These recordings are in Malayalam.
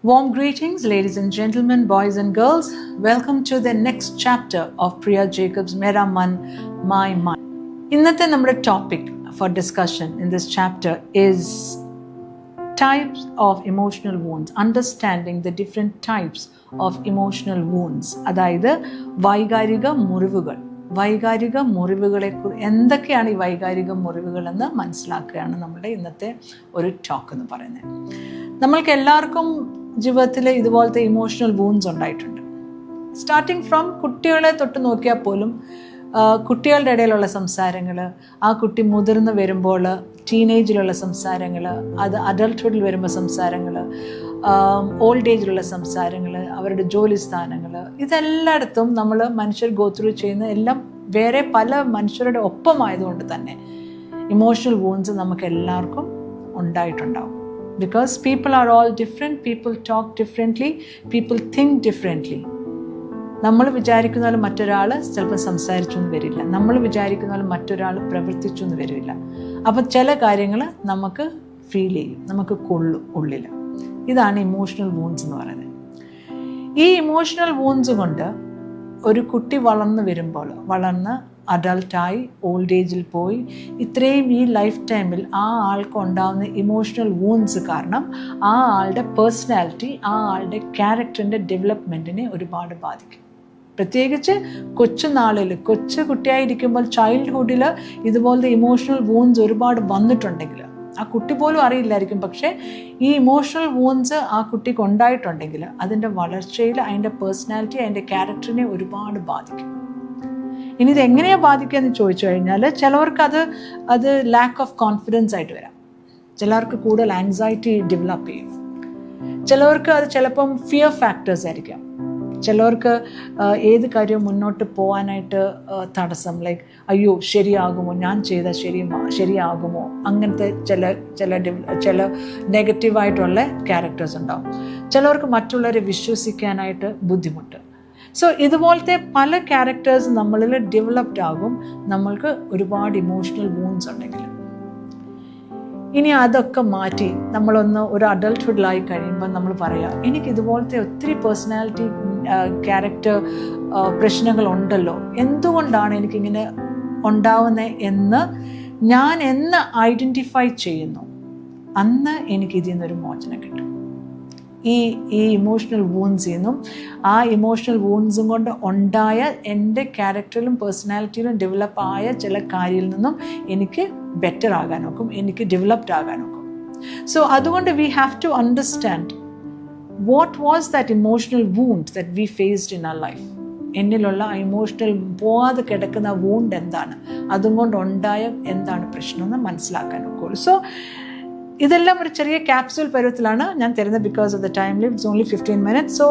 Warm greetings, ladies and gentlemen, boys and girls. Welcome to the next chapter of Priya Jacob's Mera Man, My Mind. ഇന്നത്തെ നമ്മുടെ topic for discussion in this chapter is types of emotional wounds, understanding the different types of emotional wounds. അതായത് വൈകാരിക മുറിവുകൾ. വൈകാരിക മുറിവുകളെ എന്തൊക്കെയാണ് ഈ വൈകാരിക മുറിവുകൾ എന്ന് മനസ്സിലാക്കുകയാണ് നമ്മുടെ ഇന്നത്തെ ഒരു ടോക്ക് എന്ന് പറയുന്നത്. നമ്മൾക്ക് എല്ലാവർക്കും ജീവിതത്തിൽ ഇതുപോലത്തെ ഇമോഷണൽ വൂൺസ് ഉണ്ടായിട്ടുണ്ട്. സ്റ്റാർട്ടിങ് ഫ്രം കുട്ടികളെ തൊട്ട് നോക്കിയാൽ പോലും കുട്ടികളുടെ ഇടയിലുള്ള സംസാരങ്ങൾ, ആ കുട്ടി മുതിർന്ന് വരുമ്പോൾ ടീനേജിലുള്ള സംസാരങ്ങൾ, അത് അഡൾട്ട്ഹുഡിൽ വരുമ്പോൾ സംസാരങ്ങൾ, ഓൾഡ് ഏജിലുള്ള സംസാരങ്ങൾ, അവരുടെ ജോലി സ്ഥാനങ്ങൾ, ഇതെല്ലായിടത്തും നമ്മൾ മനുഷ്യർ ഗോ ത്രൂ ചെയ്യുന്ന എല്ലാം വേറെ പല മനുഷ്യരുടെ ഒപ്പമായതുകൊണ്ട് തന്നെ ഇമോഷണൽ വൂൺസ് നമുക്ക് എല്ലാവർക്കും ഉണ്ടായിട്ടുണ്ടാവും. Because people are all different, people talk differently, people think differently. നമ്മൾ വിചാരിക്കുന്ന പോലെ മറ്റൊരാൾ ചിലപ്പോൾ സംസാരിച്ചു എന്ന് വരില്ല, നമ്മൾ വിചാരിക്കുന്ന പോലെ മറ്റൊരാൾ പ്രവർത്തിച്ചു എന്ന് വരില്ല. അപ്പം ചില കാര്യങ്ങൾ നമുക്ക് ഫീൽ ചെയ്യും, നമുക്ക് കൊള്ളും ഉള്ളിൽ. ഇതാണ് ഇമോഷണൽ വൂൺസ് എന്ന് പറയുന്നത്. ഈ ഇമോഷണൽ വൂൺസ് കൊണ്ട് ഒരു കുട്ടി വളർന്ന് അഡൾട്ടായി ഓൾഡ് ഏജിൽ പോയി ഇത്രയും ഈ ലൈഫ് ടൈമിൽ ആ ആൾക്ക് ഉണ്ടാകുന്ന ഇമോഷണൽ വൂൺസ് കാരണം ആ ആളുടെ പേഴ്സണാലിറ്റി, ആ ആളുടെ ക്യാരക്ടറിൻ്റെ ഡെവലപ്മെൻറ്റിനെ ഒരുപാട് ബാധിക്കും. പ്രത്യേകിച്ച് കൊച്ചു കുട്ടിയായിരിക്കുമ്പോൾ ചൈൽഡ്ഹുഡിൽ ഇതുപോലത്തെ ഇമോഷണൽ വൂൺസ് ഒരുപാട് വന്നിട്ടുണ്ടെങ്കിൽ ആ കുട്ടി പോലും അറിയില്ലായിരിക്കും. പക്ഷേ ഈ ഇമോഷണൽ വൂൺസ് ആ കുട്ടിക്ക് ഉണ്ടായിട്ടുണ്ടെങ്കിൽ അതിൻ്റെ വളർച്ചയിൽ അതിൻ്റെ പേഴ്സണാലിറ്റി, അതിൻ്റെ ക്യാരക്ടറിനെ ഒരുപാട് ബാധിക്കും. ഇനി ഇത് എങ്ങനെയാണ് ബാധിക്കുക എന്ന് ചോദിച്ചു കഴിഞ്ഞാൽ ചിലവർക്ക് അത് ലാക്ക് ഓഫ് കോൺഫിഡൻസ് ആയിട്ട് വരാം, ചിലർക്ക് കൂടുതൽ ആങ്സൈറ്റി ഡെവലപ്പ് ചെയ്യും, ചിലവർക്ക് അത് ചിലപ്പം ഫിയർ ഫാക്ടേഴ്സ് ആയിരിക്കാം, ചിലവർക്ക് ഏത് കാര്യവും മുന്നോട്ട് പോകാനായിട്ട് തടസ്സം, ലൈക്ക് അയ്യോ ശരിയാകുമോ, ഞാൻ ചെയ്താൽ ശരിയാകുമോ, അങ്ങനത്തെ ചില നെഗറ്റീവായിട്ടുള്ള ക്യാരക്ടേഴ്സ് ഉണ്ടാവും. ചിലവർക്ക് മറ്റുള്ളവരെ വിശ്വസിക്കാനായിട്ട് ബുദ്ധിമുട്ട്. സോ ഇതുപോലത്തെ പല ക്യാരക്ടേഴ്സ് നമ്മളിൽ ഡെവലപ്ഡ് ആകും നമ്മൾക്ക് ഒരുപാട് ഇമോഷണൽ വൂൺസ് ഉണ്ടെങ്കിൽ. ഇനി അതൊക്കെ മാറ്റി ഒരു അഡൾട്ട്ഹുഡിലായി കഴിയുമ്പോൾ നമ്മൾ പറയുക, എനിക്ക് ഇതുപോലത്തെ ഒത്തിരി പേഴ്സണാലിറ്റി ക്യാരക്ടർ പ്രശ്നങ്ങൾ ഉണ്ടല്ലോ, എന്തുകൊണ്ടാണ് എനിക്കിങ്ങനെ ഉണ്ടാവുന്നത് എന്ന് ഞാൻ ഐഡൻറ്റിഫൈ ചെയ്യുന്നു, അന്ന് എനിക്കിതിൽ നിന്നൊരു മോചനം കിട്ടും. ഈ ഇമോഷണൽ വൂൺസിൽ നിന്നും ആ ഇമോഷണൽ വൂൺസും കൊണ്ട് ഉണ്ടായ എൻ്റെ ക്യാരക്ടറിലും പേഴ്സണാലിറ്റിയിലും ഡെവലപ്പ് ആയ ചില കാര്യത്തിൽ നിന്നും എനിക്ക് ബെറ്റർ ആകാൻ നോക്കും, എനിക്ക് ഡെവലപ്ഡ് ആകാൻ നോക്കും. സോ അതുകൊണ്ട് we have to understand what was that emotional wound that we faced in our life. എന്നിലുള്ള ഇമോഷണൽ പോവാതെ കിടക്കുന്ന വൂണ്ട് എന്താണ്, അതുകൊണ്ട് ഉണ്ടായ എന്താണ് പ്രശ്നമെന്ന് മനസ്സിലാക്കാൻ നോക്കുള്ളൂ. സോ ഇതെല്ലാം ഒരു ചെറിയ ക്യാപ്സ്യൂൾ പരുവത്തിലാണ് ഞാൻ തരുന്നത്. Because of the time limit, it's only 15 minutes. So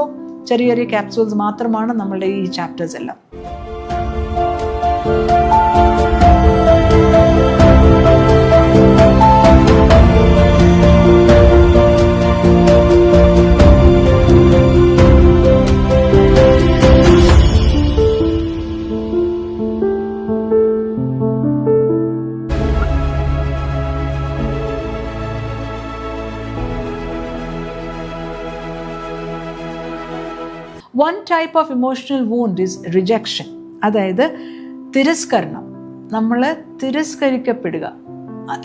ചെറിയ ക്യാപ്സ്യൂൾസ് മാത്രമാണ് നമ്മളുടെ ഈ ചാപ്റ്റേഴ്സ് എല്ലാം. One type of emotional wound is rejection. അതായത് തിരസ്കരണം, നമ്മൾ തിരസ്കരിക്കപ്പെടുക,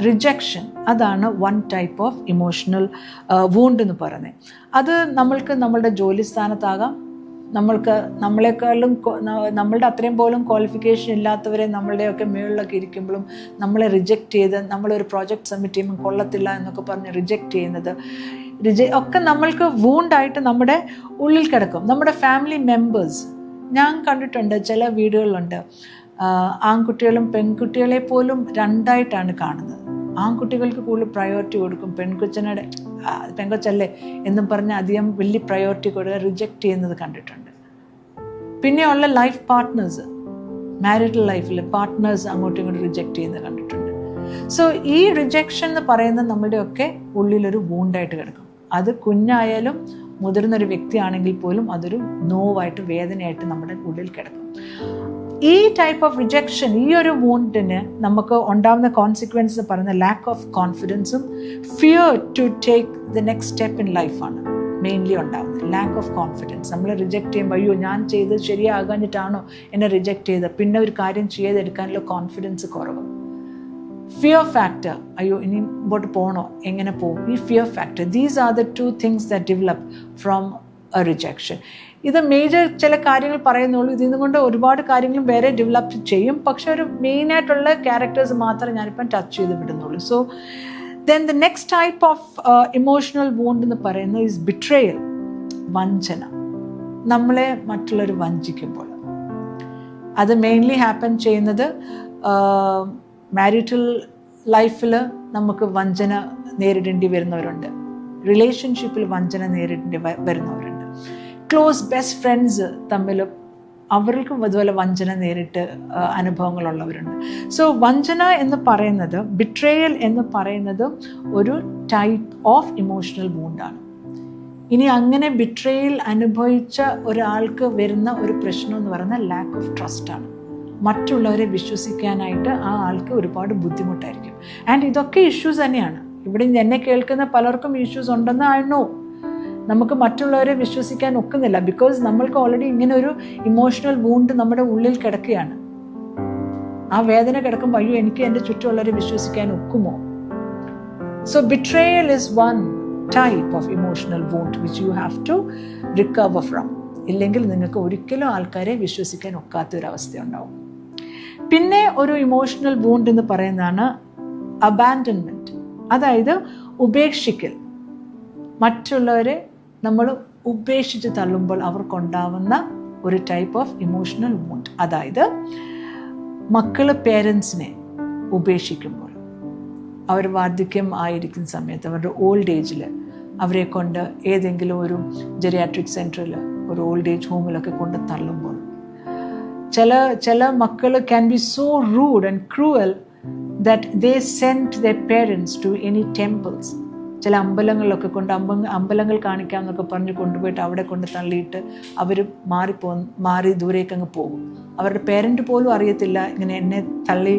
റിജക്ഷൻ. അതാണ് one type of emotional wound എന്ന് പറയുന്നത്. അത് നമ്മളുടെ ജോലി സ്ഥാനത്താകാം, നമ്മളെക്കാളും നമ്മളുടെ അത്രയും പോലും ക്വാളിഫിക്കേഷൻ ഇല്ലാത്തവരെ നമ്മളുടെയൊക്കെ മുകളിലൊക്കെ ഇരിക്കുമ്പോഴും നമ്മളെ റിജക്റ്റ് ചെയ്ത്, നമ്മളൊരു പ്രോജക്റ്റ് സബ്മിറ്റ് ചെയ്യുമ്പോൾ കൊള്ളത്തില്ല എന്നൊക്കെ പറഞ്ഞ് റിജക്റ്റ് ചെയ്യുന്നത് ഒക്കെ നമ്മൾക്ക് വൂണ്ടായിട്ട് നമ്മുടെ ഉള്ളിൽ കിടക്കും. നമ്മുടെ ഫാമിലി മെമ്പേഴ്സ് ഞാൻ കണ്ടിട്ടുണ്ട്, ചില വീടുകളിലുണ്ട് ആൺകുട്ടികളും പെൺകുട്ടികളെ പോലും രണ്ടായിട്ടാണ് കാണുന്നത്. ആൺകുട്ടികൾക്ക് കൂടുതൽ പ്രയോറിറ്റി കൊടുക്കും, പെൺകൊച്ചല്ലേ എന്നും പറഞ്ഞ് അധികം വലിയ പ്രയോറിറ്റി കൊടുക്കുക, റിജക്റ്റ് ചെയ്യുന്നത് കണ്ടിട്ടുണ്ട്. പിന്നെയുള്ള ലൈഫ് പാർട്ട്നേഴ്സ്, മാരിറ്റൽ ലൈഫിൽ പാർട്ട്നേഴ്സ് അങ്ങോട്ടും ഇങ്ങോട്ടും റിജക്റ്റ് ചെയ്യുന്നത് കണ്ടിട്ടുണ്ട്. സോ ഈ റിജക്ഷൻ എന്ന് പറയുന്നത് നമ്മുടെയൊക്കെ ഉള്ളിലൊരു വൂണ്ടായിട്ട് കിടക്കും. അത് കുഞ്ഞായാലും മുതിർന്നൊരു വ്യക്തിയാണെങ്കിൽ പോലും അതൊരു നോവായിട്ട്, വേദനയായിട്ട് നമ്മുടെ ഉള്ളിൽ കിടക്കും. ഈ ടൈപ്പ് ഓഫ് റിജക്ഷൻ, ഈ ഒരു വൂണ്ടിന് നമുക്ക് ഉണ്ടാകുന്ന കോൺസിക്വൻസ് പറയുന്ന ലാക്ക് ഓഫ് കോൺഫിഡൻസും fear to take the next step in ലൈഫാണ്. മെയിൻലി ഉണ്ടാകുന്നത്. Lack of confidence. നമ്മൾ റിജക്റ്റ് ചെയ്യുമ്പോൾ അയ്യോ ഞാൻ ചെയ്തത് ശരിയാകാഞ്ഞിട്ടാണോ എന്നെ റിജക്റ്റ് ചെയ്തത്, പിന്നെ ഒരു കാര്യം ചെയ്തെടുക്കാനുള്ള കോൺഫിഡൻസ് കുറവ്. ഫിയർ ഫാക്ടർ, അയ്യോ ഇനി ഇങ്ങോട്ട് പോകണോ, എങ്ങനെ പോകും, ഈ fear factor. These are the 2 things that develop from a rejection. ഇത് മേജർ ചില കാര്യങ്ങൾ പറയുന്നുള്ളൂ. ഇതിൽ നിന്നുകൊണ്ട് ഒരുപാട് കാര്യങ്ങളും വേറെ ഡെവലപ്പ് ചെയ്യും. പക്ഷെ ഒരു മെയിനായിട്ടുള്ള ക്യാരക്ടേഴ്സ് മാത്രമേ ഞാനിപ്പം ടച്ച് ചെയ്ത് വിടുന്നുള്ളൂ. So then the next type of emotional wound എന്ന് പറയുന്നത് ഈസ് ബിട്രയൽ, വഞ്ചന. നമ്മളെ മറ്റുള്ളവർ വഞ്ചിക്കുമ്പോൾ അത് മെയിൻലി ഹാപ്പൻ ചെയ്യുന്നത് മാരിറ്റൽ ലൈഫിൽ നമുക്ക് വഞ്ചന നേരിടേണ്ടി വരുന്നവരുണ്ട്, റിലേഷൻഷിപ്പിൽ വഞ്ചന നേരിടേണ്ടി വരുന്നവരുണ്ട്, ക്ലോസ് ബെസ്റ്റ് ഫ്രണ്ട്സ് തമ്മിൽ അവർക്കും അതുപോലെ വഞ്ചന നേരിട്ട് അനുഭവങ്ങളുള്ളവരുണ്ട്. സോ വഞ്ചന എന്ന് പറയുന്നത്, ബിട്രയൽ എന്ന് പറയുന്നത് ഒരു ടൈപ്പ് ഓഫ് ഇമോഷണൽ വൂണ്ടാണ്. ഇനി അങ്ങനെ ബിട്രയൽ അനുഭവിച്ച ഒരാൾക്ക് വരുന്ന ഒരു പ്രശ്നം എന്ന് പറയുന്നത് ലാക്ക് ഓഫ് ട്രസ്റ്റാണ്. മറ്റുള്ളവരെ വിശ്വസിക്കാനായിട്ട് ആ ആൾക്ക് ഒരുപാട് ബുദ്ധിമുട്ടായിരിക്കും. ആൻഡ് ഇതൊക്കെ ഇഷ്യൂസ് തന്നെയാണ്. ഇവിടെ എന്നെ കേൾക്കുന്ന പലർക്കും ഇഷ്യൂസ് ഉണ്ടെന്ന് ഐ നോ. നമുക്ക് മറ്റുള്ളവരെ വിശ്വസിക്കാൻ ഒക്കുന്നില്ല. ബിക്കോസ് നമ്മൾക്ക് ഓൾറെഡി ഇങ്ങനെ ഒരു ഇമോഷണൽ വൂണ്ട് നമ്മുടെ ഉള്ളിൽ കിടക്കുകയാണ്. ആ വേദന കിടക്കുമ്പോൾ അയ്യോ എനിക്ക് എൻ്റെ ചുറ്റുമുള്ളവരെ വിശ്വസിക്കാൻ ഒക്കുമോ? So betrayal is one type of emotional wound which you have to recover from. ഇല്ലെങ്കിൽ നിങ്ങൾക്ക് ഒരിക്കലും ആൾക്കാരെ വിശ്വസിക്കാൻ ഒക്കാത്തൊരവസ്ഥ ഉണ്ടാവും. പിന്നെ ഒരു ഇമോഷണൽ വൂണ്ട് എന്ന് പറയുന്നതാണ് അബാൻഡൻമെൻറ്റ്, അതായത് ഉപേക്ഷിക്കൽ. മറ്റുള്ളവരെ നമ്മൾ ഉപേക്ഷിച്ച് തള്ളുമ്പോൾ അവർക്കുണ്ടാവുന്ന ഒരു ടൈപ്പ് ഓഫ് ഇമോഷണൽ വൂണ്ട്. അതായത് മക്കൾ പേരൻസിനെ ഉപേക്ഷിക്കുമ്പോൾ, അവർ വാർദ്ധക്യം ആയിരിക്കുന്ന സമയത്ത്, അവരുടെ ഓൾഡ് ഏജിൽ അവരെ കൊണ്ട് ഏതെങ്കിലും ഒരു ജെറിയാട്രിക് സെൻറ്ററിൽ, ഒരു ഓൾഡ് ഏജ് ഹോമിലൊക്കെ കൊണ്ട് തള്ളുമ്പോൾ, ചില മക്കൾ can be so rude and cruel that they send their parents to any temples. ചില അമ്പലങ്ങളിലൊക്കെ കൊണ്ട് അമ്പലങ്ങൾ കാണിക്കാമെന്നൊക്കെ പറഞ്ഞ് കൊണ്ടുപോയിട്ട് അവിടെ കൊണ്ട് തള്ളിയിട്ട് അവർ മാറി ദൂരേക്ക് അങ്ങ് പോകും. അവരുടെ പേരൻറ്റ് പോലും അറിയത്തില്ല ഇങ്ങനെ എന്നെ തള്ളി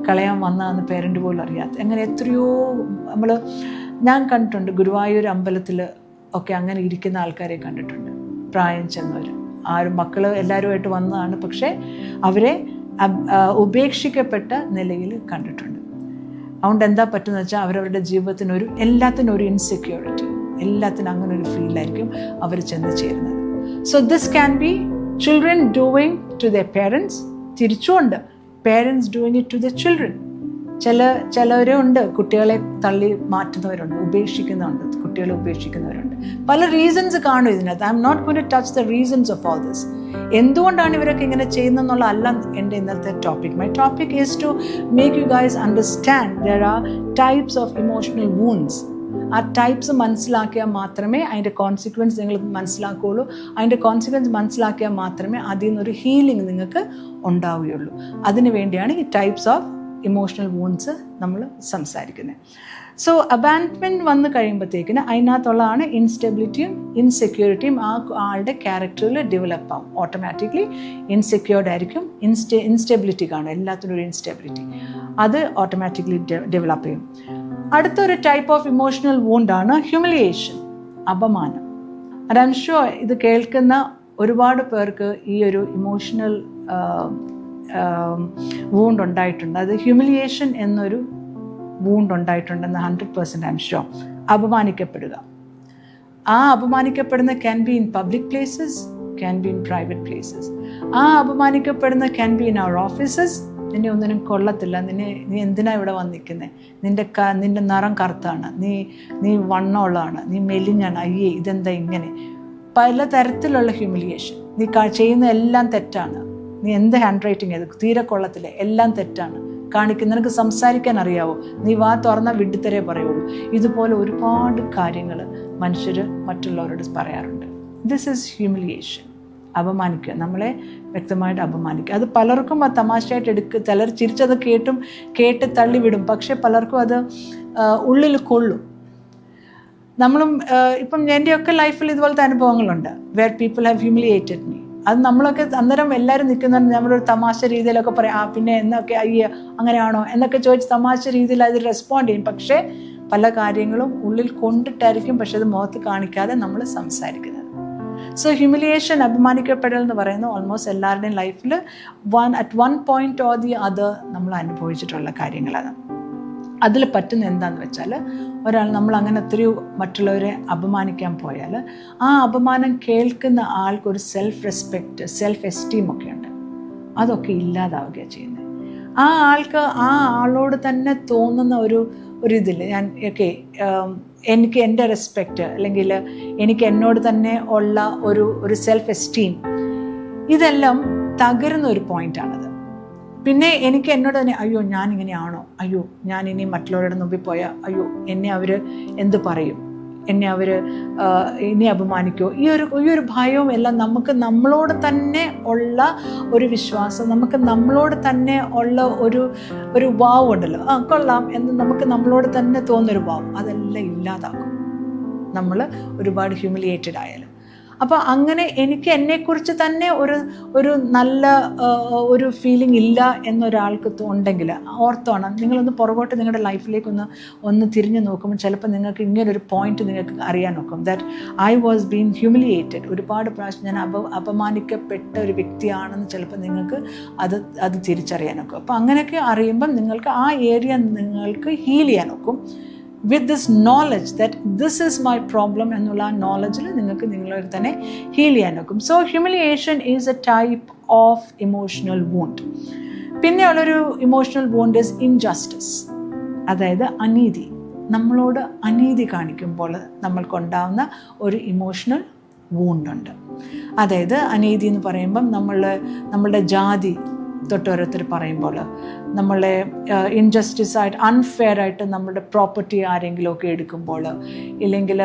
കളയാൻ വന്നതെന്ന് പേരൻറ്റ് പോലും അറിയാത്ത. അങ്ങനെ എത്രയോ ഞാൻ കണ്ടിട്ടുണ്ട്. ഗുരുവായൂർ അമ്പലത്തിൽ ഒക്കെ അങ്ങനെ ഇരിക്കുന്ന ആൾക്കാരെ കണ്ടിട്ടുണ്ട്. പ്രായം ചെന്നവർ, ആരും മക്കൾ എല്ലാവരുമായിട്ട് വന്നതാണ്, പക്ഷേ അവരെ ഉപേക്ഷിക്കപ്പെട്ട നിലയിൽ കണ്ടിട്ടുണ്ട്. അതുകൊണ്ട് എന്താ പറ്റുന്നത് വെച്ചാൽ അവരവരുടെ ജീവിതത്തിന് എല്ലാത്തിനും ഒരു ഇൻസെക്യൂരിറ്റി, എല്ലാത്തിനും അങ്ങനെ ഒരു ഫീലായിരിക്കും അവർ ചെന്ന് ചേരുന്നത്. So this can be children doing to their parents, തിരിച്ചുകൊണ്ട് parents doing it to the children. ചിലവരുണ്ട് കുട്ടികളെ തള്ളി മാറ്റുന്നവരുണ്ട്, കുട്ടികളെ ഉപേക്ഷിക്കുന്നവരുണ്ട്. പല റീസൺസ് കാണും ഇതിനകത്ത്. I'm not going to touch the reasons of all this. എന്തുകൊണ്ടാണ് ഇവരൊക്കെ ഇങ്ങനെ ചെയ്യുന്നതെന്നുള്ള അല്ല എൻ്റെ ഇന്നത്തെ topic. My topic is to make you guys understand there are types of emotional wounds. ആ ടൈപ്സ് മനസ്സിലാക്കിയാൽ മാത്രമേ അതിൻ്റെ കോൺസിക്വൻസ് നിങ്ങൾ മനസ്സിലാക്കുകയുള്ളൂ. അതിൻ്റെ കോൺസിക്വൻസ് മനസ്സിലാക്കിയാൽ മാത്രമേ അതിൽ നിന്നൊരു ഹീലിംഗ് നിങ്ങൾക്ക് ഉണ്ടാവുകയുള്ളൂ. അതിനു വേണ്ടിയാണ് ഈ ടൈപ്സ് ഓഫ് ഇമോഷണൽ വൂണ്ട്സ് നമ്മൾ സംസാരിക്കുന്നത്. സോ അബാൻഡ്മെൻറ്റ് വന്നു കഴിയുമ്പോഴത്തേക്കിന് അതിനകത്തുള്ളതാണ് ഇൻസ്റ്റെബിലിറ്റിയും ഇൻസെക്യൂരിറ്റിയും ആ ആളുടെ ക്യാരക്ടറിൽ ഡെവലപ്പ് ആവും. ഓട്ടോമാറ്റിക്കലി ഇൻസെക്യൂർഡ് ആയിരിക്കും, ഇൻസ്റ്റെബിലിറ്റി കാണും, എല്ലാത്തിനും ഒരു ഇൻസ്റ്റെബിലിറ്റി, അത് ഓട്ടോമാറ്റിക്കലി ഡെവലപ്പ് ചെയ്യും. അടുത്തൊരു ടൈപ്പ് ഓഫ് ഇമോഷണൽ വൂണ്ടാണ് ഹ്യൂമിലിയേഷൻ, അപമാനം. ആൻഡ് ഐ എം ഷുവർ ഇത് കേൾക്കുന്ന ഒരുപാട് പേർക്ക് ഈ ഒരു ഇമോഷണൽ വൂണ്ട് ഉണ്ടായിട്ടുണ്ട്. അത് ഹ്യൂമിലിയേഷൻ എന്നൊരു വൂണ്ട് ഉണ്ടായിട്ടുണ്ടെന്ന് 100% ഐ എം ഷുവർ. അപമാനിക്കപ്പെടുക, ആ അപമാനിക്കപ്പെടുന്ന can be in public places, can be in private places. ആ അപമാനിക്കപ്പെടുന്ന can be in our offices. നിന്നെ ഒന്നിനും കൊള്ളത്തില്ല, നീ എന്തിനാ ഇവിടെ വന്നിരിക്കുന്നത്, നിന്റെ നിറം കറുത്താണ്, നീ വണ്ണമുള്ളതാണ്, നീ മെലിഞ്ഞാണ്, അയ്യേ ഇതെന്താ ഇങ്ങനെ. പലതരത്തിലുള്ള ഹ്യൂമിലിയേഷൻ. നീ ചെയ്യുന്ന എല്ലാം തെറ്റാണ്, നീ എന്ത് ഹാൻഡ് റൈറ്റിംഗ് ചെയ്ത് തീരെ കൊള്ളത്തില്ല, എല്ലാം തെറ്റാണ് കാണിക്കുന്ന, നിനക്ക് സംസാരിക്കാൻ അറിയാവോ, നീ വാ തുറന്നാൽ വിഡ്ഢിത്തരേ പറയുള്ളൂ. ഇതുപോലെ ഒരുപാട് കാര്യങ്ങൾ മനുഷ്യർ മറ്റുള്ളവരോട് പറയാറുണ്ട്. This is humiliation. അപമാനിക്കുക, നമ്മളെ വ്യക്തമായിട്ട് അപമാനിക്കുക. അത് പലർക്കും അത് തമാശയായിട്ട് ചിലർ ചിരിച്ചത് കേട്ട് തള്ളിവിടും. പക്ഷേ പലർക്കും അത് ഉള്ളിൽ കൊള്ളും. നമ്മളും ഇപ്പം എൻ്റെയൊക്കെ ലൈഫിൽ ഇതുപോലത്തെ അനുഭവങ്ങളുണ്ട്, where people have humiliated me. അത് നമ്മളൊക്കെ അന്നേരം എല്ലാവരും നിൽക്കുന്നുണ്ട്, നമ്മളൊരു തമാശ രീതിയിലൊക്കെ പറയും, പിന്നെ എന്നൊക്കെ അയ്യ അങ്ങനെയാണോ എന്നൊക്കെ ചോദിച്ച് തമാശ രീതിയിൽ അത് റെസ്പോണ്ട് ചെയ്യും. പക്ഷേ പല കാര്യങ്ങളും ഉള്ളിൽ കൊണ്ടിട്ടായിരിക്കും, പക്ഷെ അത് മുഖത്ത് കാണിക്കാതെ നമ്മൾ സംസാരിക്കുന്നത്. സോ ഹ്യൂമിലിയേഷൻ, അപമാനിക്കപ്പെടൽ എന്ന് പറയുന്നത് ഓൾമോസ്റ്റ് എല്ലാവരുടെയും ലൈഫിൽ at one point or the other നമ്മൾ അനുഭവിച്ചിട്ടുള്ള കാര്യങ്ങളാണ്. അതിൽ പറ്റുന്ന എന്താണെന്ന് വെച്ചാൽ, നമ്മൾ അങ്ങനെ എത്രയോ മറ്റുള്ളവരെ അപമാനിക്കാൻ പോയാൽ ആ അപമാനം കേൾക്കുന്ന ആൾക്കൊരു സെൽഫ് റെസ്പെക്റ്റ്, സെൽഫ് എസ്റ്റീം ഒക്കെ ഉണ്ട്, അതൊക്കെ ഇല്ലാതാവുകയാണ് ചെയ്യുന്നത്. ആ ആൾക്ക് ആ ആളോട് തന്നെ തോന്നുന്ന ഒരു ഇതിൽ എനിക്ക് എൻ്റെ റെസ്പെക്റ്റ്, അല്ലെങ്കിൽ എനിക്ക് എന്നോട് തന്നെ ഉള്ള ഒരു സെൽഫ് എസ്റ്റീം, ഇതെല്ലാം തകരുന്ന ഒരു പോയിൻ്റാണത്. പിന്നെ എനിക്ക് എന്നോട് തന്നെ അയ്യോ ഞാനിങ്ങനെയാണോ, അയ്യോ ഞാൻ ഇനി മറ്റുള്ളവരുടെ മുമ്പിൽ പോയാൽ അയ്യോ എന്നെ അവർ എന്ത് പറയും, എന്നെ അവർ ഇനി അപമാനിക്കുമോ, ഈ ഒരു ഭയവും എല്ലാം നമുക്ക് നമ്മളോട് തന്നെ ഉള്ള ഒരു വിശ്വാസം, നമുക്ക് നമ്മളോട് തന്നെ ഉള്ള ഒരു വാവ് ഉണ്ടല്ലോ, കൊള്ളാം എന്ന് നമുക്ക് നമ്മളോട് തന്നെ തോന്നുന്നൊരു വാവ്, അതെല്ലാം ഇല്ലാതാക്കും നമ്മൾ ഒരുപാട് ഹ്യൂമിലിയേറ്റഡ് ആയാലും. അപ്പോൾ അങ്ങനെ എനിക്ക് എന്നെക്കുറിച്ച് തന്നെ ഒരു നല്ല ഒരു ഫീലിംഗ് ഇല്ല എന്നൊരാൾക്ക് ഉണ്ടെങ്കിൽ ഓർത്തോണം, നിങ്ങളൊന്ന് പുറകോട്ട് നിങ്ങളുടെ ലൈഫിലേക്ക് ഒന്ന് തിരിഞ്ഞു നോക്കുമ്പോൾ ചിലപ്പോൾ നിങ്ങൾക്ക് ഇങ്ങനൊരു പോയിന്റ് നിങ്ങൾക്ക് അറിയാൻ നോക്കും, that I was been humiliated. ഒരുപാട് പ്രാവശ്യം ഞാൻ അപമാനിക്കപ്പെട്ട ഒരു വ്യക്തിയാണെന്ന് ചിലപ്പോൾ നിങ്ങൾക്ക് അത് തിരിച്ചറിയാൻ നോക്കും. അപ്പോൾ അങ്ങനെയൊക്കെ അറിയുമ്പം നിങ്ങൾക്ക് ആ ഏരിയ നിങ്ങൾക്ക് ഹീൽ ചെയ്യാൻ നോക്കും. with this knowledge that this is my problem എന്നുള്ള ആ നോളജിൽ നിങ്ങൾക്ക് നിങ്ങളെ തന്നെ ഹീൽ ചെയ്യാൻ നോക്കും. So humiliation is a type of emotional wound. പിന്നെയുള്ളൊരു ഇമോഷണൽ വൂണ്ട് ഈസ് ഇൻജസ്റ്റിസ്, അതായത് അനീതി. നമ്മളോട് അനീതി കാണിക്കുമ്പോൾ നമ്മൾക്കുണ്ടാവുന്ന ഒരു ഇമോഷണൽ വൂണ്ടുണ്ട്. അതായത് അനീതി എന്ന് പറയുമ്പം നമ്മളുടെ ജാതി തൊട്ടോരോരുത്തർ പറയുമ്പോൾ, നമ്മളെ ഇൻജസ്റ്റിസ് ആയിട്ട് അൺഫെയർ ആയിട്ട് നമ്മളുടെ പ്രോപ്പർട്ടി ആരെങ്കിലുമൊക്കെ എടുക്കുമ്പോൾ, ഇല്ലെങ്കിൽ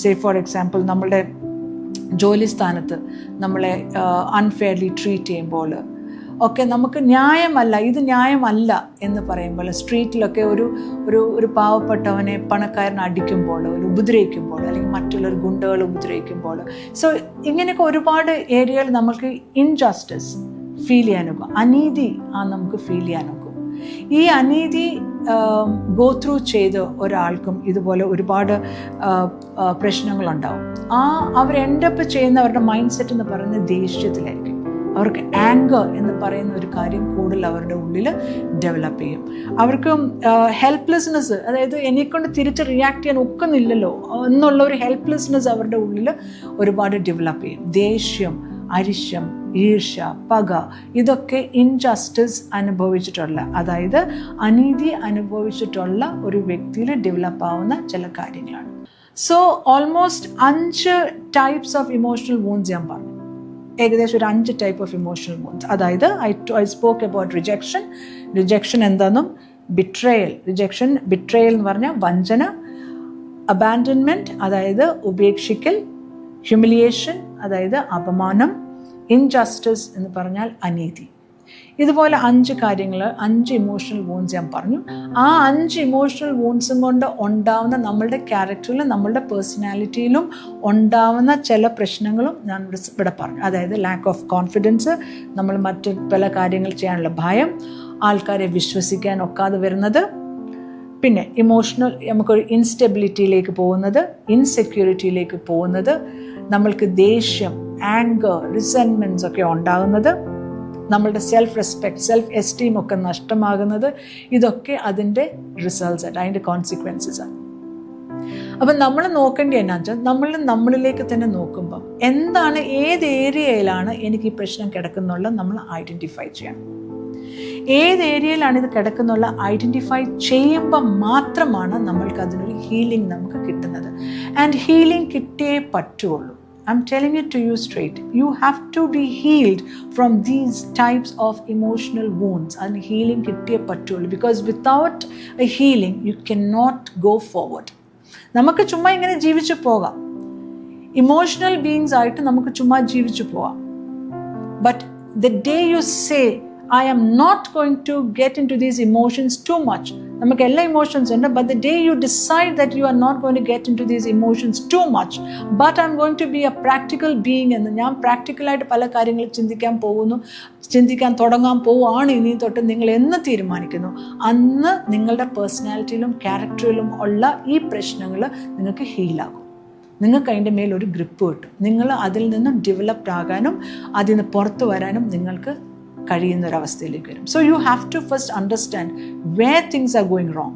സേ ഫോർ എക്സാമ്പിൾ നമ്മളുടെ ജോലി സ്ഥാനത്ത് നമ്മളെ അൺഫെയർലി ട്രീറ്റ് ചെയ്യുമ്പോൾ ഒക്കെ നമുക്ക് ഇത് ന്യായമല്ല എന്ന് പറയുമ്പോൾ, സ്ട്രീറ്റിലൊക്കെ ഒരു പാവപ്പെട്ടവനെ പണക്കാരനെ അടിക്കുമ്പോൾ, ഉപദ്രവിക്കുമ്പോൾ, അല്ലെങ്കിൽ മറ്റുള്ളൊരു ഗുണ്ടകൾ ഉപദ്രവിക്കുമ്പോൾ, സോ ഇങ്ങനെയൊക്കെ ഒരുപാട് ഏരിയകൾ നമുക്ക് ഇൻജസ്റ്റിസ് ഫീൽ ചെയ്യാനൊക്കും, അനീതി നമുക്ക് ഫീൽ ചെയ്യാനൊക്കും. ഈ അനീതി ഗോ ത്രൂ ചെയ്ത് ഒരാൾക്കും ഇതുപോലെ ഒരുപാട് പ്രശ്നങ്ങളുണ്ടാവും. അവർ എൻഡപ്പ് ചെയ്യുന്നവരുടെ മൈൻഡ് സെറ്റ് എന്ന് പറയുന്നത് ദേഷ്യത്തിലായിരിക്കും. അവർക്ക് ആങ്കർ എന്ന് പറയുന്ന ഒരു കാര്യം കൂടുതൽ അവരുടെ ഉള്ളിൽ ഡെവലപ്പ് ചെയ്യും. അവർക്ക് ഹെൽപ്ലെസ്നെസ്, അതായത് എന്നെക്കൊണ്ട് തിരിച്ച് റിയാക്ട് ചെയ്യാൻ ഒക്കുന്നില്ലല്ലോ എന്നുള്ള ഒരു ഹെൽപ്ലെസ്നെസ് അവരുടെ ഉള്ളിൽ ഒരുപാട് ഡെവലപ്പ് ചെയ്യും. ദേഷ്യം, അരിശം, ഈർഷ്യ, പക, ഇതൊക്കെ ഇൻജസ്റ്റിസ് അനുഭവിച്ചിട്ടുള്ള, അതായത് അനീതി അനുഭവിച്ചിട്ടുള്ള ഒരു വ്യക്തിയിൽ ഡെവലപ്പ് ആവുന്ന ചില കാര്യങ്ങളാണ്. So almost 5 types of emotional wounds ഞാൻ പറഞ്ഞു. ഏകദേശം ഒരു 5 ടൈപ്പ് ഓഫ് ഇമോഷണൽ വൂണ്ട്സ്. അതായത് ഐ സ്പോക്ക് അബൌട്ട് റിജക്ഷൻ എന്താണെന്നും, ബിട്രയൽ എന്ന് പറഞ്ഞാൽ വഞ്ചന, അബാൻഡൻമെൻറ്റ് അതായത് ഉപേക്ഷിക്കൽ, ഹ്യൂമിലിയേഷൻ അതായത് അപമാനം, ഇൻജസ്റ്റിസ് എന്ന് പറഞ്ഞാൽ അനീതി. ഇതുപോലെ 5 കാര്യങ്ങൾ, 5 ഇമോഷണൽ വൂണ്ട്സ് ഞാൻ പറഞ്ഞു. ആ 5 ഇമോഷണൽ വൂണ്ട്സും കൊണ്ട് ഉണ്ടാവുന്ന നമ്മളുടെ ക്യാരക്ടറിലും നമ്മളുടെ പേഴ്സണാലിറ്റിയിലും ഉണ്ടാവുന്ന ചില പ്രശ്നങ്ങളും ഞാൻ ഇവിടെ പറഞ്ഞു. അതായത് ലാക്ക് ഓഫ് കോൺഫിഡൻസ്, നമ്മൾ മറ്റ് പല കാര്യങ്ങൾ ചെയ്യാനുള്ള ഭയം, ആൾക്കാരെ വിശ്വസിക്കാൻ ഒക്കാതെ വരുന്നത്, പിന്നെ നമുക്കൊരു ഇൻസ്റ്റെബിലിറ്റിയിലേക്ക് പോകുന്നത്, ഇൻസെക്യൂരിറ്റിയിലേക്ക് പോകുന്നത്, നമ്മൾക്ക് ദേഷ്യം, ആങ്കർ, റിസെൻമെൻറ്റ്സ് ഒക്കെ ഉണ്ടാകുന്നത്, നമ്മളുടെ സെൽഫ് റെസ്പെക്റ്റ്, സെൽഫ് എസ്റ്റീം ഒക്കെ നഷ്ടമാകുന്നത്, ഇതൊക്കെ അതിൻ്റെ റിസൾട്ട്സ് ആണ്, അതിൻ്റെ കോൺസിക്വൻസസ് ആണ്. അപ്പം നമ്മൾ നോക്കേണ്ടത് എന്നാ വെച്ചാൽ നമ്മളിലേക്ക് തന്നെ നോക്കുമ്പം എന്താണ്, ഏത് ഏരിയയിലാണ് എനിക്ക് ഈ പ്രശ്നം കിടക്കുന്നുള്ളത് നമ്മൾ ഐഡൻറ്റിഫൈ ചെയ്യണം. ഏത് ഏരിയയിലാണ് ഇത് കിടക്കുന്നുള്ള ഐഡൻറ്റിഫൈ ചെയ്യുമ്പോൾ മാത്രമാണ് നമ്മൾക്ക് അതിനൊരു ഹീലിംഗ് നമുക്ക് കിട്ടുന്നത്. ആൻഡ് ഹീലിംഗ് കിട്ടിയേ പറ്റുള്ളൂ. I'm telling it to you straight. You have to be healed from these types of emotional wounds. And healing kittiye pattulla, because without a healing you cannot go forward. നമുക്ക് ചുമ്മാ ഇങ്ങനെ ജീവിച്ചു പോകാം, ഇമോഷണൽ ബീയിങ്സ് ആയിട്ട് നമുക്ക് ചുമ്മാ ജീവിച്ചു പോകാം. But the day you say I am not going to get into these emotions too much, നമുക്ക് എല്ലാ ഇമോഷൻസ് ഉണ്ട്. But the day you decide that you are not going to get into these emotions too much, but I'm going to be a practical being എന്ന്, ഞാൻ പ്രാക്ടിക്കലായിട്ട് പല കാര്യങ്ങൾ ചിന്തിക്കാൻ തുടങ്ങാൻ പോവുകയാണ് ഇനി തൊട്ട് നിങ്ങൾ എന്ന് തീരുമാനിക്കുന്നു, അന്ന് നിങ്ങളുടെ പേഴ്സണാലിറ്റിയിലും ക്യാരക്ടറിലും ഉള്ള ഈ പ്രശ്നങ്ങൾ നിങ്ങൾക്ക് ഹീലാകും. നിങ്ങൾക്ക് അതിൻ്റെ മേലൊരു ഗ്രിപ്പ് കിട്ടും. നിങ്ങൾ അതിൽ നിന്നും ഡെവലപ്ഡ് ആകാനും അതിൽ നിന്ന് പുറത്തു വരാനും നിങ്ങൾക്ക് കഴിയുന്നൊരവസ്ഥയിലേക്ക് വരും. So you have to first understand where things are going wrong.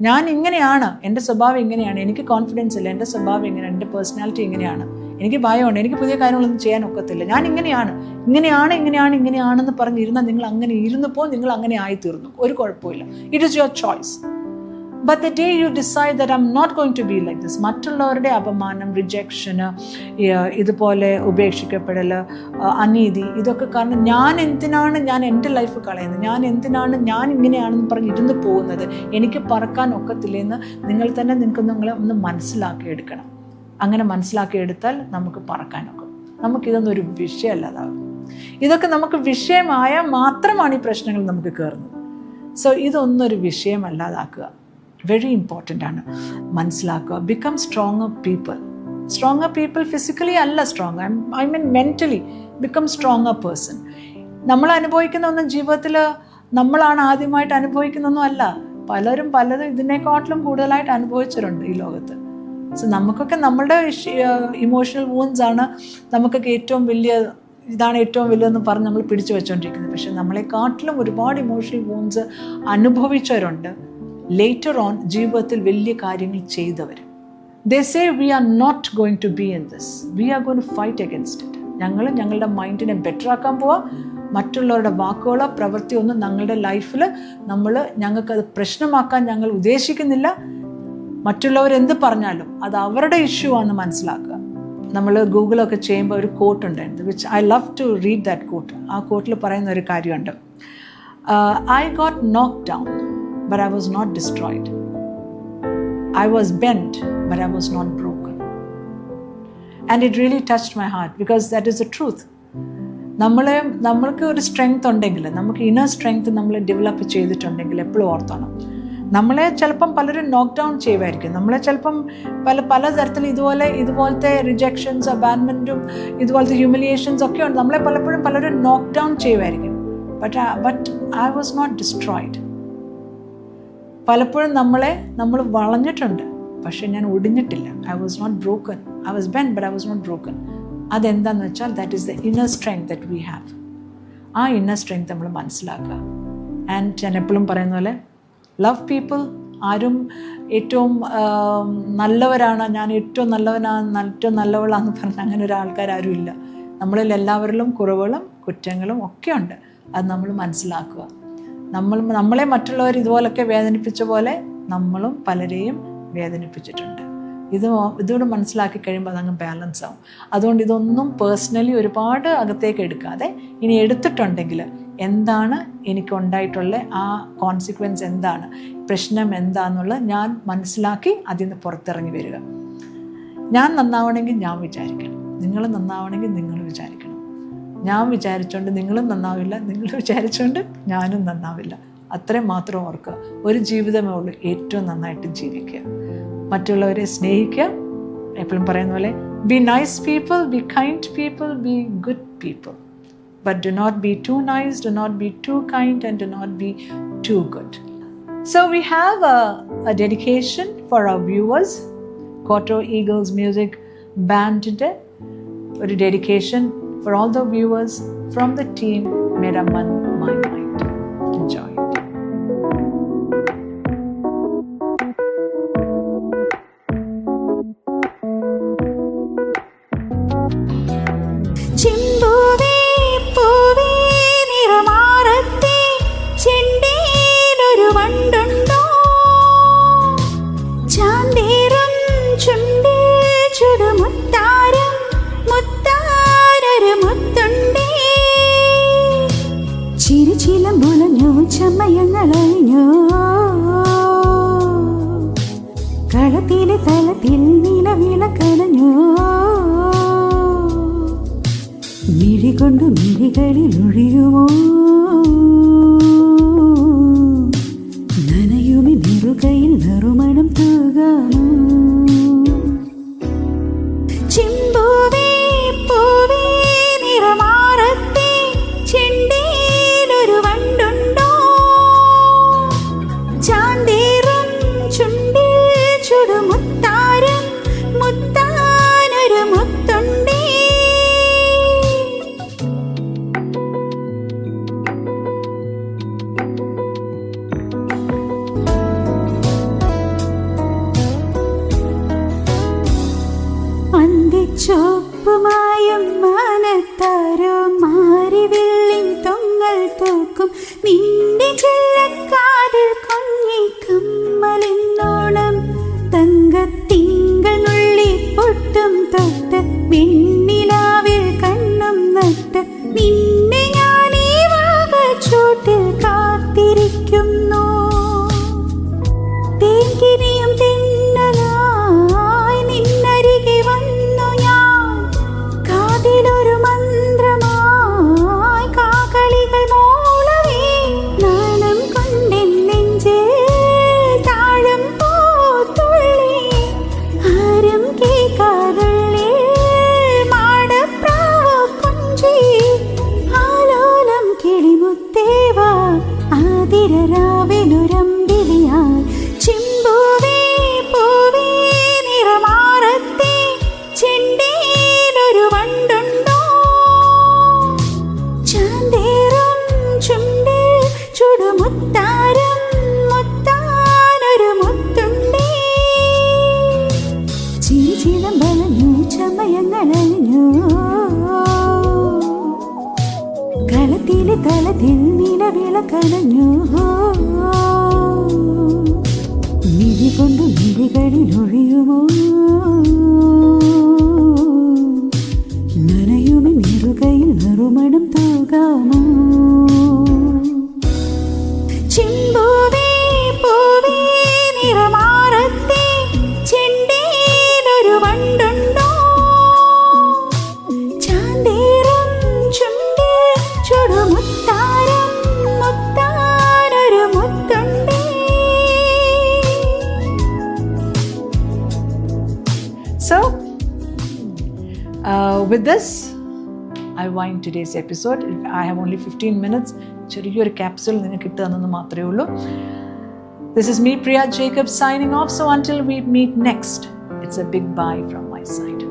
ഞാൻ ഇങ്ങനെയാണ്, എൻ്റെ സ്വഭാവം ഇങ്ങനെയാണ്, എനിക്ക് കോൺഫിഡൻസ് ഇല്ല, എൻ്റെ സ്വഭാവം ഇങ്ങനെയാണ്, എൻ്റെ പേഴ്സണാലിറ്റി ഇങ്ങനെയാണ്, എനിക്ക് ഭയമുണ്ട്, എനിക്ക് പുതിയ കാര്യങ്ങളൊന്നും ചെയ്യാൻ ഒക്കത്തില്ല, ഞാൻ ഇങ്ങനെയാണെന്ന് പറഞ്ഞിരുന്നാൽ നിങ്ങൾ അങ്ങനെ ഇരുന്നപ്പോൾ നിങ്ങൾ അങ്ങനെ ആയിത്തീർന്നു. ഒരു കുഴപ്പമില്ല. It is your choice. But the day you decide that I'm not going to be like this, മറ്റുള്ളവരുടെ അപമാനം, റിജക്ഷന്, ഇതുപോലെ ഉപേക്ഷിക്കപ്പെടൽ, അനീതി, ഇതൊക്കെ കാരണം ഞാൻ എൻ്റെ ലൈഫ് കളയുന്നത്, ഞാൻ ഇങ്ങനെയാണെന്ന് പറഞ്ഞ് ഇരുന്ന് പോകുന്നത്, എനിക്ക് പറക്കാൻ ഒക്കത്തില്ലെന്ന് നിങ്ങളെ ഒന്ന് മനസ്സിലാക്കിയെടുക്കണം. അങ്ങനെ മനസ്സിലാക്കിയെടുത്താൽ നമുക്ക് പറക്കാനൊക്കെ. നമുക്കിതൊന്നും ഒരു വിഷയമല്ലാതാകും. ഇതൊക്കെ നമുക്ക് വിഷയമായാൽ മാത്രമാണ് ഈ പ്രശ്നങ്ങൾ നമുക്ക് കയറുന്നത്. സോ ഇതൊന്നൊരു വിഷയമല്ലാതാക്കുക. വെരി ഇമ്പോർട്ടൻ്റ് ആണ് മനസ്സിലാക്കുക. ബിക്കം സ്ട്രോങ്ങർ പീപ്പിൾ ഫിസിക്കലി അല്ല strong, I mean mentally become stronger person. നമ്മൾ അനുഭവിക്കുന്ന ഒന്നും ജീവിതത്തിൽ നമ്മളാണ് ആദ്യമായിട്ട് അനുഭവിക്കുന്നൊന്നും അല്ല. പലതും ഇതിനെക്കാട്ടിലും കൂടുതലായിട്ട് അനുഭവിച്ചിട്ടുണ്ട് ഈ ലോകത്ത്. സോ നമുക്കൊക്കെ നമ്മളുടെ ഇമോഷണൽ വൂൺസ് ആണ് നമുക്കൊക്കെ ഏറ്റവും വലുതെന്ന് പറഞ്ഞ് നമ്മൾ പിടിച്ചു വെച്ചുകൊണ്ടിരിക്കുന്നത്. പക്ഷെ നമ്മളെക്കാട്ടിലും ഒരുപാട് ഇമോഷണൽ വൂൺസ് അനുഭവിച്ചവരുണ്ട്. ലേറ്റർ ഓൺ ജീവിതത്തിൽ വലിയ കാര്യങ്ങൾ ചെയ്തവർ. They say we are not going to be in this, we are going to fight against it. ഞങ്ങളുടെ മൈൻഡിനെ ബെറ്റർ ആക്കാൻ പോവാ. മറ്റുള്ളവരുടെ വാക്കുകളോ പ്രവൃത്തിയോ ഒന്നും ഞങ്ങളുടെ ലൈഫിൽ ഞങ്ങൾക്കത് പ്രശ്നമാക്കാൻ ഞങ്ങൾ ഉദ്ദേശിക്കുന്നില്ല. മറ്റുള്ളവരെന്ത് പറഞ്ഞാലും അത് അവരുടെ ഇഷ്യൂ ആണെന്ന് മനസ്സിലാക്കുക. നമ്മൾ ഗൂഗിളൊക്കെ ചെയ്യുമ്പോൾ ഒരു കോട്ട് ഉണ്ടായിരുന്നു, which I love to read that quote. ആ കോട്ടിൽ പറയുന്ന ഒരു കാര്യമുണ്ട്, I got knocked down but I was not destroyed. I was bent, but I was not broken. And it really touched my heart because that is the truth. നമ്മൾക്ക് ഒരു സ്ട്രെങ്ത് ഉണ്ടെങ്കിൽ, നമുക്ക് ഇന്നർ സ്ട്രെങ്ത് നമ്മൾ ഡെവലപ്പ് ചെയ്തിട്ടുണ്ടെങ്കിൽ എപ്പോഴും ഓർത്തോണം, നമ്മളെ ചിലപ്പം പലരും നോക്ക് ഡൗൺ ചെയ്യുമായിരിക്കും. നമ്മളെ ചിലപ്പം പല തരത്തിൽ ഇതുപോലത്തെ റിജക്ഷൻസ്, അബാൻഡ്മെൻറ്റും ഇതുപോലത്തെ ഹ്യൂമിലിയേഷൻസ് ഒക്കെ ഉണ്ട്. നമ്മളെ പലരും നോക്ക് ഡൗൺ ചെയ്യുമായിരിക്കും. But I was not destroyed. പലപ്പോഴും നമ്മൾ വളഞ്ഞിട്ടുണ്ട്, പക്ഷെ ഞാൻ ഒടിഞ്ഞിട്ടില്ല. I was not broken. I was bend but I was not broken. അതെന്താണെന്ന് വെച്ചാൽ that is the inner strength that we have. ആ ഇന്നർ സ്ട്രെങ്ത് നമ്മൾ മനസ്സിലാക്കുക. ആൻഡ് ഞാൻ എപ്പോഴും പറയുന്ന പോലെ ലവ് പീപ്പിൾ. ആരും ഏറ്റവും നല്ലവരാണ്, ഞാൻ ഏറ്റവും നല്ലവളാന്ന് പറഞ്ഞ അങ്ങനെ ഒരു ആൾക്കാരും ഇല്ല. നമ്മളിൽ എല്ലാവരിലും കുറവുകളും കുറ്റങ്ങളും ഒക്കെ ഉണ്ട്. അത് നമ്മൾ മനസ്സിലാക്കുക. നമ്മളെ മറ്റുള്ളവർ ഇതുപോലൊക്കെ വേദനിപ്പിച്ച പോലെ നമ്മളും പലരെയും വേദനിപ്പിച്ചിട്ടുണ്ട്. ഇതോട് മനസ്സിലാക്കി കഴിയുമ്പോൾ അതങ്ങ് ബാലൻസ് ആവും. അതുകൊണ്ട് ഇതൊന്നും പേഴ്സണലി ഒരുപാട് അകത്തേക്ക് എടുക്കാതെ, ഇനി എടുത്തിട്ടുണ്ടെങ്കിൽ എന്താണ് എനിക്കുണ്ടായിട്ടുള്ള ആ കോൺസിക്വൻസ് എന്താണ്, പ്രശ്നം എന്താണെന്നുള്ളത് ഞാൻ മനസ്സിലാക്കി അതിൽ നിന്ന് പുറത്തിറങ്ങി വരിക. ഞാൻ നന്നാവണമെങ്കിൽ ഞാൻ വിചാരിക്കണം, നിങ്ങൾ നന്നാവണമെങ്കിൽ നിങ്ങൾ വിചാരിക്കണം. ഞാൻ വിചാരിച്ചുകൊണ്ട് നിങ്ങളും നന്നാവില്ല, നിങ്ങൾ വിചാരിച്ചുകൊണ്ട് ഞാനും നന്നാവില്ല. അത്രയും മാത്രം ഓർക്കുക. ഒരു ജീവിതമേ ഉള്ളൂ, ഏറ്റവും നന്നായിട്ട് ജീവിക്കുക, മറ്റുള്ളവരെ സ്നേഹിക്കുക. എപ്പോഴും പറയുന്ന പോലെ be nice people, be kind people, B good people. But do not be too nice, do not be too kind, and do not be too good. So we have a dedication for our viewers. Koto Eagles Music Band, a dedication for all the viewers from the team Mera Man, My Mind. Enjoy it. ചമയങ്ങളഴിഞ്ഞോ കളത്തിലെ തലത്തിൽ നിലവിളക്കണഞ്ഞോ മിഴികൊണ്ടു മിഴികളിൽ ഒഴിയുമോ നനയുമി നെറുകയിൽ നറുമണം തൂകാമോ? ചിമ്പൂവേ പൂവേ നിറമാറത്തെ ചെണ്ടയിലൊരു വണ്ടുണ്ടോ? ചാന്തേറും ചുണ്ടിൽ ചുടുമുത്താരം മുത്താനൊരു മുത്തുണ്ടേ. ചോപ്പുമായും മാനത്താരോ മാറിവില്ലിൻ തൊങ്ങൽ തൂക്കും നിന്റെ ചെല്ലക്കാതിൽ കൊങ്ങി കമ്മലിന്നോണം തങ്കത്തിങ്കൾ നുള്ളി പൊട്ടും തൊട്ട് വെണ്ണിലാവിൽ കണ്ണും നട്ട് നിന്നെ ഞാനീ വാകച്ചൂട്ടിൽ കാത്തിരിക്കുന്നു. തേങ്കിനിയും തെന്നലായി നിന്നരികെ വന്നു ഞാൻ കാതിലൊരു മന്ത്രമായി കാകളികൾ മോളവേ നാണം കൊണ്ടെൻ നെഞ്ചിൽ താഴം പോത്തുള്ളി ആരും കേൾക്കാതുള്ളി മാടപ്രാവ് കൊഞ്ചി ആലോലം കിളിമുത്തേവാ ആതിരരാവിനുരമ്പിളിയാൽ ചിമ്പൂവേ പൂവേ നിറമാറത്തെ ചെണ്ടയിലൊരു വണ്ടുണ്ടോ? ചാന്തേറും ചുണ്ടിൽ ചുടുമുത്താരം മുത്താനൊരു മുത്തുണ്ടേ. ചിരിച്ചിലം ബലഞ്ഞു ചമയങ്ങളഞ്ഞു കളത്തിലെ തലത്തിൽ നിലവിളക്കണഞ്ഞു. മിഴി കൊണ്ട് മിഴികളിൽ ഒഴിയുമോ? നനയുമി നെറുകയിൽ നറുമണം തൂകാമോ? ചിമ്പൂവേ പൂവേ നിറമാറത്തെ ചെണ്ടയിലൊരു വണ്ടുണ്ടോ? ചാന്തേറും ചുണ്ടിൽ ചുടുമുത്താരം മുത്താനൊരു മുത്തുണ്ടേ. So, with this, I wind today's episode. I have only 15 minutes. ചെറിയൊരു ക്യാപ്സുൽ നിങ്ങൾക്ക് കിട്ടുകയെന്ന് മാത്രമേ ഉള്ളൂ. This is me, Priya Jacob, signing off. So until we meet next, it's a big bye from my side.